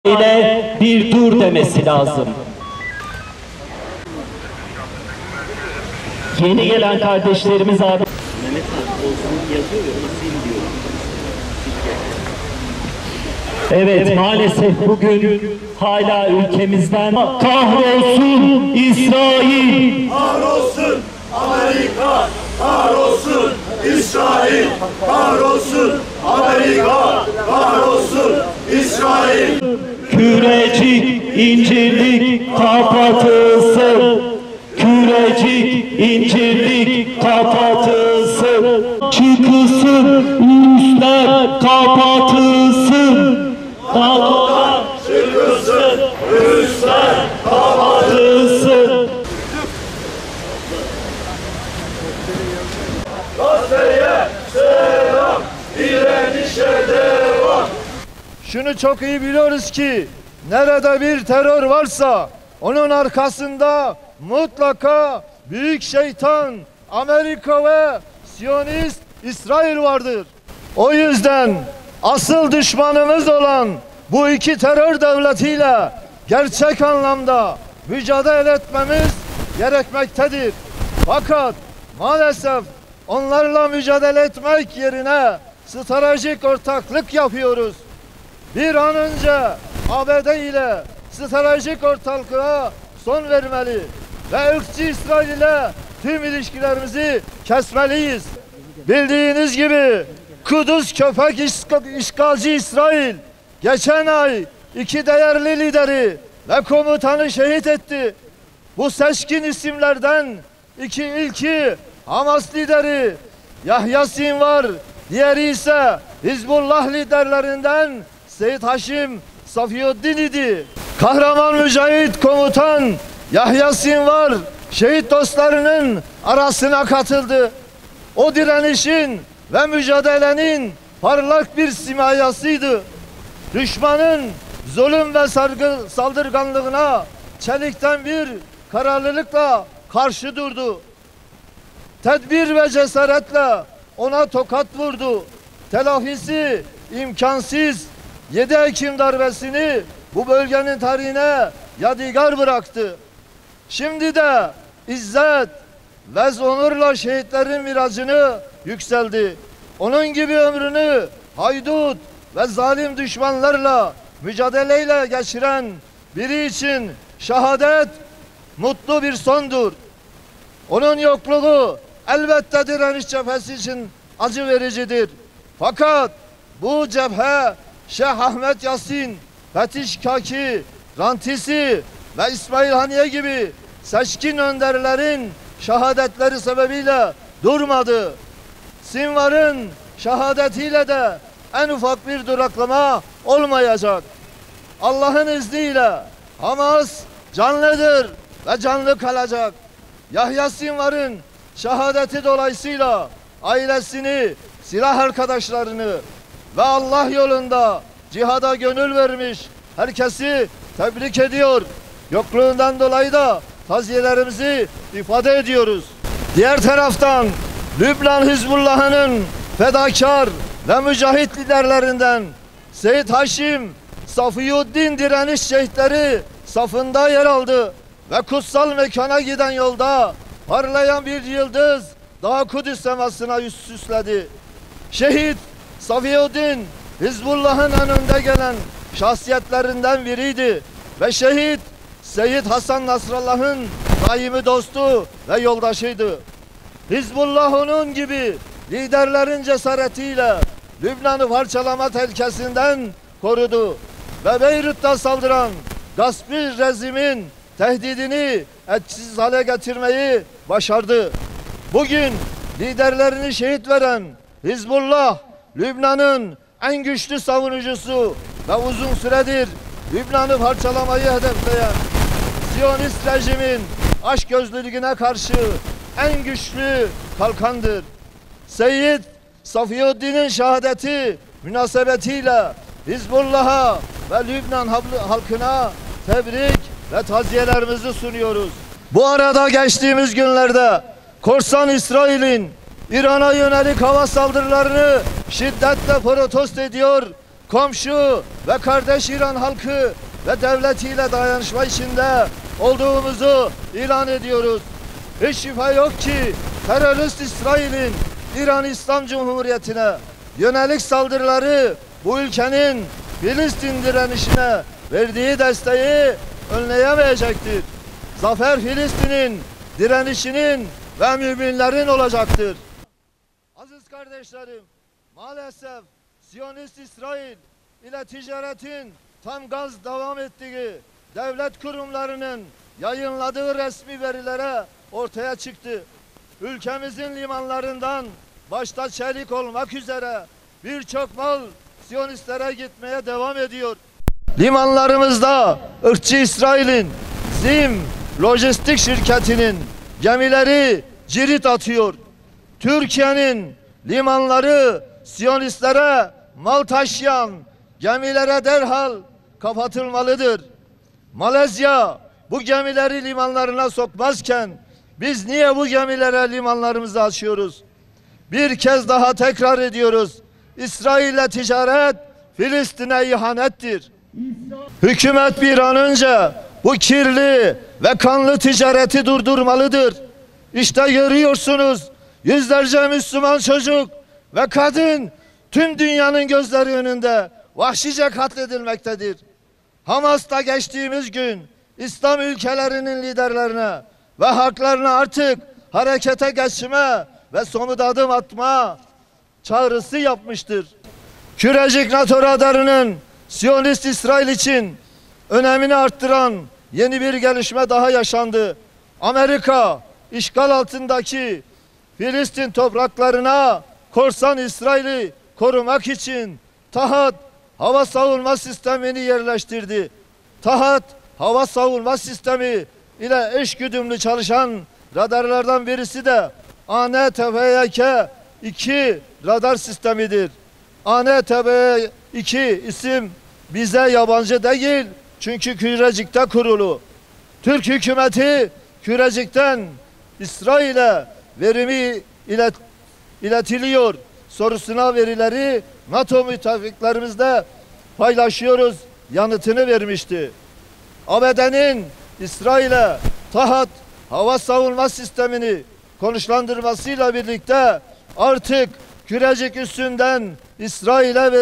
ile bir dur demesi lazım. Yeni gelen kardeşlerimiz abi. Mehmet abi olsun yazıyor ya, onu sil diyor. Evet, maalesef bugün hala ülkemizden kahrolsun İsrail, kahrolsun Amerika, kahrolsun İsrail, kahrolsun Amerika, kahrolsun İsrail. Kürecik incirlik kapatılsın, kürecik incirlik kapatılsın, çıkısın üstler kapatılsın, dağlar Çıkılsın, üstler kapatılsın. Gazze'ye selam, direnişe devam. Şunu çok iyi biliyoruz ki nerede bir terör varsa onun arkasında mutlaka büyük şeytan Amerika ve Siyonist İsrail vardır. O yüzden asıl düşmanımız olan bu iki terör devletiyle gerçek anlamda mücadele etmemiz gerekmektedir. Fakat maalesef onlarla mücadele etmek yerine stratejik ortaklık yapıyoruz. Bir an önce ABD ile stratejik ortaklığa son vermeli ve ırkçı İsrail ile tüm ilişkilerimizi kesmeliyiz. Bildiğiniz gibi Kudüs köpek işgalci İsrail geçen ay iki değerli lideri ve komutanı şehit etti. Bu seçkin isimlerden ilki Hamas lideri Yahya Sinvar, diğeri ise Hizbullah liderlerinden Seyit Haşim Safiyuddin idi. Kahraman mücahit komutan Yahya Sinvar şehit dostlarının arasına katıldı. O direnişin ve mücadelenin parlak bir simayasıydı. Düşmanın zulüm ve saldırganlığına çelikten bir kararlılıkla karşı durdu. Tedbir ve cesaretle ona tokat vurdu. Telafisi imkansız 7 Ekim darbesini bu bölgenin tarihine yadigar bıraktı. Şimdi de izzet ve onurla şehitlerin miracını yükseldi. Onun gibi ömrünü haydut ve zalim düşmanlarla mücadeleyle geçiren biri için şehadet mutlu bir sondur. Onun yokluğu elbette direniş cephesi için acı vericidir. Fakat bu cephe Şeyh Ahmet Yasin, Fetih Kaki, Rantisi ve İsmail Haniye gibi seçkin önderlerin şehadetleri sebebiyle durmadı. Sinvar'ın şehadetiyle de en ufak bir duraklama olmayacak. Allah'ın izniyle Hamas canlıdır ve canlı kalacak. Yahya Sinvar'ın şehadeti dolayısıyla ailesini, silah arkadaşlarını ve Allah yolunda cihada gönül vermiş herkesi tebrik ediyor. Yokluğundan dolayı da taziyelerimizi ifade ediyoruz. Diğer taraftan Lübnan Hizbullah'ının fedakar ve mücahit liderlerinden Seyit Haşim Safiyuddin direniş şehitleri safında yer aldı ve kutsal mekana giden yolda parlayan bir yıldız daha Kudüs semasına yüz süsledi. Şehit Safiyuddin Hizbullah'ın önünde gelen şahsiyetlerinden biriydi ve şehit Seyyid Hasan Nasrallah'ın daimi dostu ve yoldaşıydı. Hizbullah onun gibi liderlerin cesaretiyle Lübnan'ı parçalama tehlikesinden korudu ve Beyrut'ta saldıran gaspçı rejimin tehdidini etkisiz hale getirmeyi başardı. Bugün liderlerini şehit veren Hizbullah, Lübnan'ın en güçlü savunucusu ve uzun süredir Lübnan'ı parçalamayı hedefleyen Siyonist rejimin açgözlülüğüne karşı en güçlü kalkandır. Seyyid Safiyuddin'in şehadeti münasebetiyle Hizbullah'a ve Lübnan halkına tebrik ve taziyelerimizi sunuyoruz. Bu arada geçtiğimiz günlerde korsan İsrail'in İran'a yönelik hava saldırılarını şiddetle protesto ediyor komşu ve kardeş İran halkı ve devletiyle dayanışma içinde olduğumuzu ilan ediyoruz. Hiç şüphe yok ki terörist İsrail'in İran İslam Cumhuriyeti'ne yönelik saldırıları bu ülkenin Filistin direnişine verdiği desteği önleyemeyecektir. Zafer Filistin'in, direnişinin ve müminlerin olacaktır. Aziz kardeşlerim, maalesef Siyonist İsrail ile ticaretin tam gaz devam ettiği devlet kurumlarının yayınladığı resmi verilere ortaya çıktı. Ülkemizin limanlarından başta çelik olmak üzere birçok mal Siyonistlere gitmeye devam ediyor. Limanlarımızda ırkçı İsrail'in Zim Lojistik şirketinin gemileri cirit atıyor. Türkiye'nin limanları Siyonistlere mal taşıyan gemilere derhal kapatılmalıdır. Malezya bu gemileri limanlarına sokmazken biz niye bu gemilere limanlarımızı açıyoruz? Bir kez daha tekrar ediyoruz. İsrail'le ticaret Filistin'e ihanettir. Hükümet bir an önce bu kirli ve kanlı ticareti durdurmalıdır. İşte görüyorsunuz, yüzlerce Müslüman çocuk ve kadın tüm dünyanın gözleri önünde vahşice katledilmektedir. Hamas'ta geçtiğimiz gün İslam ülkelerinin liderlerine ve halklarına artık harekete geçme ve somut adım atma çağrısı yapmıştır. Kürecik NATO radarının Siyonist İsrail için önemini arttıran yeni bir gelişme daha yaşandı. Amerika işgal altındaki Filistin topraklarına korsan İsrail'i korumak için TAHAD hava savunma sistemini yerleştirdi. TAHAD hava savunma sistemi ile eşgüdümlü çalışan radarlardan birisi de ANTVYK-2 radar sistemidir. ANTVYK isim bize yabancı değil çünkü Kürecik'te kurulu. Türk hükümeti Kürecik'ten İsrail'e verimi iletiliyor sorusuna verileri NATO müttefiklerimizle paylaşıyoruz yanıtını vermişti. ABD'nin İsrail'e TAHAD hava savunma sistemini konuşlandırmasıyla birlikte artık Kürecik üssünden İsrail'e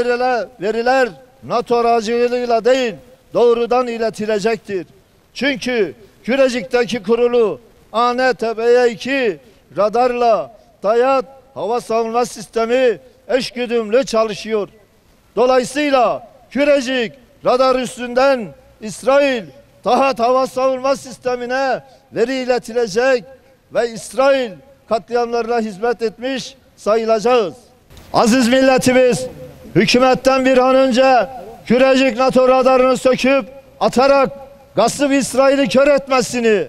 veriler NATO aracılığıyla değil doğrudan iletilecektir. Çünkü Kürecik'teki kurulu ANTVY-2 radarla TAHAD hava savunma sistemi eşgüdümlü çalışıyor. Dolayısıyla Kürecik radar üstünden İsrail TAHAD hava savunma sistemine veri iletilecek ve İsrail katliamlarına hizmet etmiş sayılacağız. Aziz milletimiz, hükümetten bir an önce Kürecik NATO radarını söküp atarak gasp İsrail'i kör etmesini,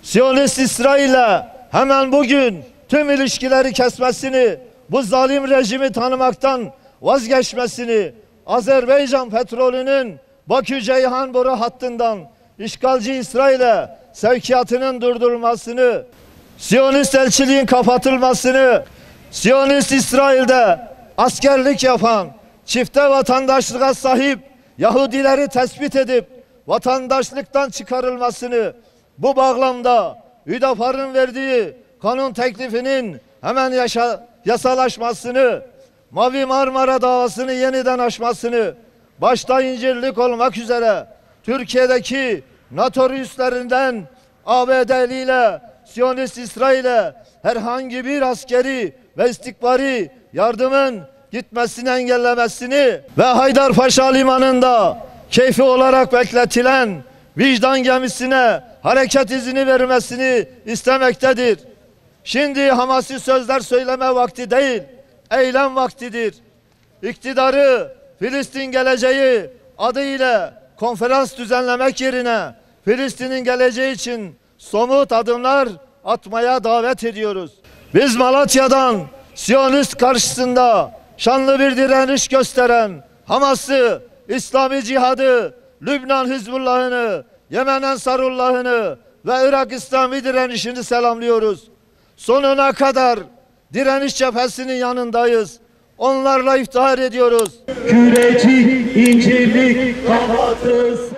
Siyonist İsrail'le hemen bugün tüm ilişkileri kesmesini, bu zalim rejimi tanımaktan vazgeçmesini, Azerbaycan petrolünün Bakü-Ceyhan boru hattından işgalci İsrail'e sevkiyatının durdurulmasını, Siyonist elçiliğin kapatılmasını, Siyonist İsrail'de askerlik yapan, çifte vatandaşlığa sahip Yahudileri tespit edip vatandaşlıktan çıkarılmasını, bu bağlamda Hüdapar'ın verdiği kanun teklifinin hemen yasalaşmasını, Mavi Marmara davasını yeniden açmasını, başta İncirlik olmak üzere Türkiye'deki NATO üslerinden ABD'li ile Siyonist İsrail'e herhangi bir askeri ve istikbari yardımın gitmesini engellemesini ve Haydarpaşa limanında keyfi olarak bekletilen vicdan gemisine hareket izni vermesini istemektedir. Şimdi hamasi sözler söyleme vakti değil, eylem vaktidir. İktidarı Filistin geleceği adıyla konferans düzenlemek yerine Filistin'in geleceği için somut adımlar atmaya davet ediyoruz. Biz Malatya'dan Siyonist karşısında şanlı bir direniş gösteren Hamas'ı, İslami Cihadı, Lübnan Hizbullah'ını, Yemen Ensarullah'ını ve Irak İslami direnişini selamlıyoruz. Sonuna kadar direniş cephesinin yanındayız. onlarla iftihar ediyoruz. Kürecik incirlik kapatılsın.